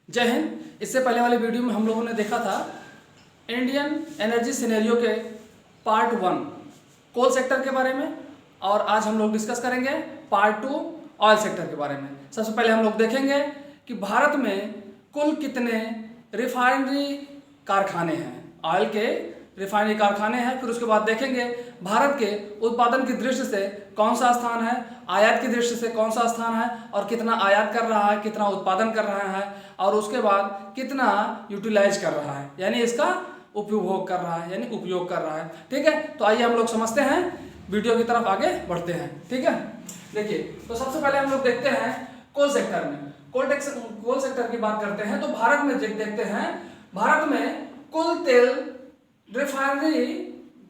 जय हिंद। इससे पहले वाले वीडियो में हम लोगों ने देखा था इंडियन एनर्जी सिनेरियो के पार्ट 1 कोल सेक्टर के बारे में, और आज हम लोग डिस्कस करेंगे पार्ट 2 ऑयल सेक्टर के बारे में। सबसे पहले हम लोग देखेंगे कि भारत में कुल कितने रिफाइनरी कारखाने हैं, ऑयल के रिफाइनरी कारखाने हैं। फिर उसके बाद देखेंगे भारत के उत्पादन की दृष्टि से कौन सा स्थान है, आयात की दृष्टि से कौन सा स्थान है, और कितना आयात कर रहा है, कितना उत्पादन कर रहा है, और उसके बाद कितना यूटिलाइज कर रहा है, यानी इसका उपभोग कर रहा है, यानी उपयोग कर रहा है। ठीक है, तो आइए हम लोग समझते हैं, वीडियो की तरफ आगे बढ़ते हैं। ठीक है, देखिए, तो सबसे पहले हम लोग देखते हैं कोल सेक्टर में। कोल सेक्टर की बात करते हैं तो भारत में देखते हैं, भारत में कुल तेल रिफाइनरी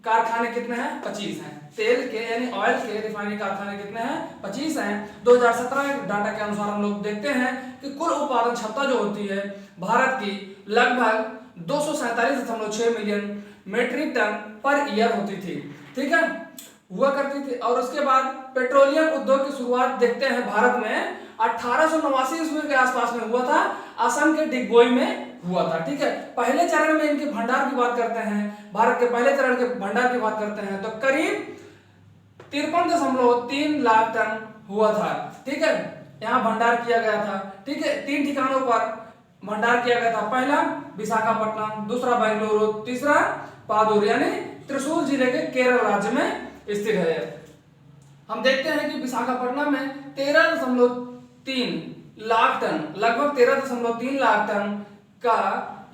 कारखाने कितने हैं? 25 हैं। तेल के यानी ऑयल के रिफाइनरी कारखाने कितने हैं? 25 हैं। 2017 डाटा के अनुसार हम लोग देखते हैं कि कुल उत्पादन क्षमता जो होती है भारत की लगभग 247.6 million metric ton per year होती थी। ठीक है, हुआ करती थी। और उसके बाद पेट्रोलियम उद्योग की शुरुआत देखते हैं भारत में 1889 ईस्वी के आसपास में हुआ था, असम के डिगबोई में हुआ था। ठीक है, पहले चरण में इनके भंडार की बात करते हैं, भारत के पहले चरण के भंडार की बात करते हैं तो करीब 53.3 लाख टन हुआ था। ठीक है, यहाँ भंडार किया गया था। ठीक है, 3 ठिकानों पर भंडार किया गया था। पहला विशाखापट्टनम, दूसरा बेंगलुरु, तीसरा पादुर यानी त्रिशूर जिले के केरल राज्य में स्थित है। हम देखते हैं कि विशाखापट्टनम में 13.3 लाख टन, लगभग 13.3 लाख टन का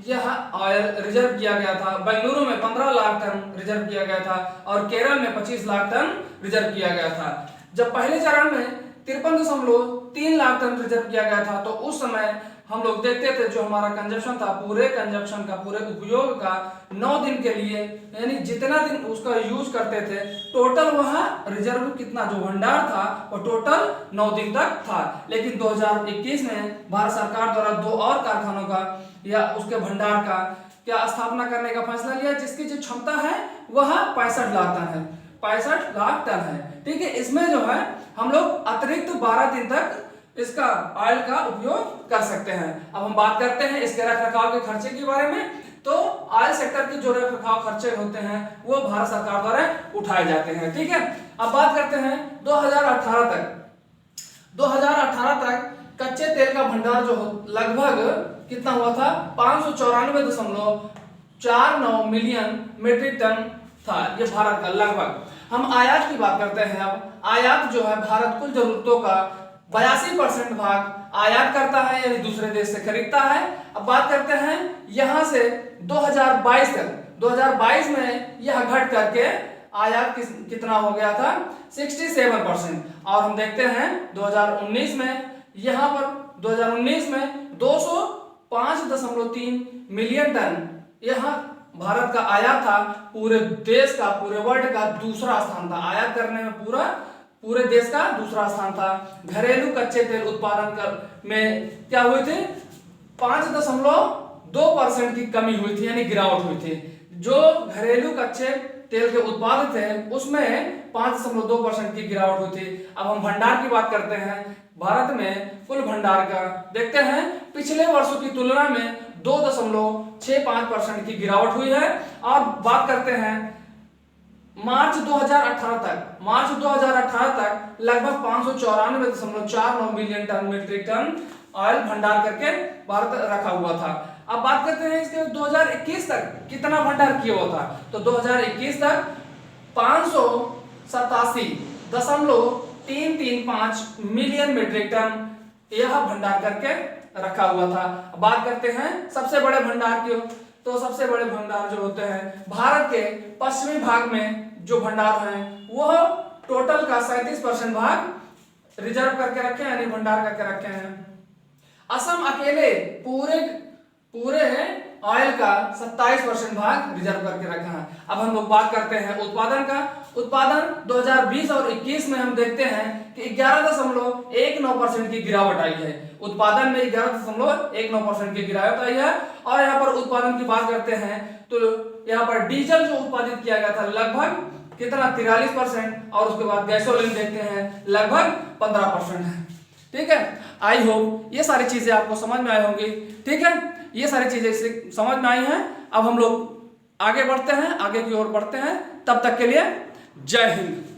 यह ऑयल रिजर्व किया गया था। बेंगलुरु में 15 लाख टन रिजर्व किया गया था और केरल में 25 लाख टन रिजर्व किया गया था। जब पहले चरण में 53.3 लाख टन रिजर्व किया गया था तो उस समय हम लोग देखते थे जो हमारा कंजप्शन था, पूरे कंजप्शन का, पूरे उपयोग का 9 दिन के लिए, यानी जितना दिन उसका यूज करते थे, टोटल वह रिजर्व कितना जो भंडार था वो टोटल 9 दिन तक था। लेकिन 2021 में भारत सरकार द्वारा 2 और कारखानों का या उसके भंडार का क्या स्थापना करने का फैसला लिया, जिसकी जो क्षमता है वह 65 लाख टन है। 65 लाख टन है। ठीक है, इसमें जो है हम लोग अतिरिक्त 12 दिन तक इसका ऑयल का उपयोग कर सकते हैं। अब हम बात करते हैं इसके रखरखाव के खर्चे के बारे में। तो ऑयल सेक्टर के जो रखरखाव खर्चे होते हैं वो भारत सरकार द्वारा उठाए जाते हैं। ठीक है, अब बात करते हैं 2018 तक कच्चे तेल का भंडार जो लगभग कितना हुआ था? 594.49 मिलियन मेट्रिक टन था, ये भारत का लगभग। हम आयात की बात करते हैं। अब आयात जो है, भारत कुल जरूरतों का 82% भाग आयात करता है, यानी दूसरे देश से खरीदता है। अब बात करते हैं यहां से 2022 तक, 2022 में यह घट करके आयात कितना हो गया था? 67%। और हम देखते हैं 2019 में, यहां पर 2019 में 205.3 मिलियन टन यह भारत का आयात था। पूरे देश का, पूरे वर्ल्ड का दूसरा स्थान था आयात करने में, पूरे देश का दूसरा स्थान था। घरेलू कच्चे तेल उत्पादन में क्या हुए थे? 5.2% की कमी हुई थी, यानी गिरावट हुई थी। जो घरेलू कच्चे तेल के उत्पाद थे उसमें 5.2% की गिरावट हुई थी। अब हम भंडार की बात करते हैं। भारत में कुल भंडार का देखते हैं, पिछले वर्षों की तुलना में 2.65% की गिरावट हुई है। और बात करते हैं मार्च 2018 तक लगभग 594.49 million ton metric ton oil भंडार करके भारत रखा हुआ था। अब बात करते हैं इसके 2021 तक कितना भंडार किया हुआ था। तो 2021 तक 587.335 मिलियन मेट्रिक टन यह भंडार करके रखा हुआ था। बात करते हैं सबसे बड़े भंडार की, तो सबसे बड़े भंडार जो होते हैं भारत के पश्चिमी भाग में जो भंडार हैं वह टोटल का 37% भाग रिजर्व करके रखे हैं, यानी भंडार करके रखे हैं। असम अकेले पूरे ऑयल का 27% भाग रिजर्व करके रखा है। अब हम लोग बात करते हैं उत्पादन का। उत्पादन 2020 और 21 में हम देखते हैं कि 11.19% की गिरावट आई है। उत्पादन में 11.19% की गिरावट आई है। और यहाँ पर उत्पादन की बात करते हैं तो यहाँ पर डीजल जो उत्पादित किया गया था लगभग कितना? 43%। और उसके बाद गैसोलीन देखते हैं लगभग 15% है। ठीक है। आई होप ये सारी चीज़ें आपको समझ में आई होंगी। ठीक है, ये सारी चीज़ें इससे समझ में आई हैं। अब हम लोग आगे बढ़ते हैं, आगे की ओर बढ़ते हैं। तब तक के लिए जय हिंद।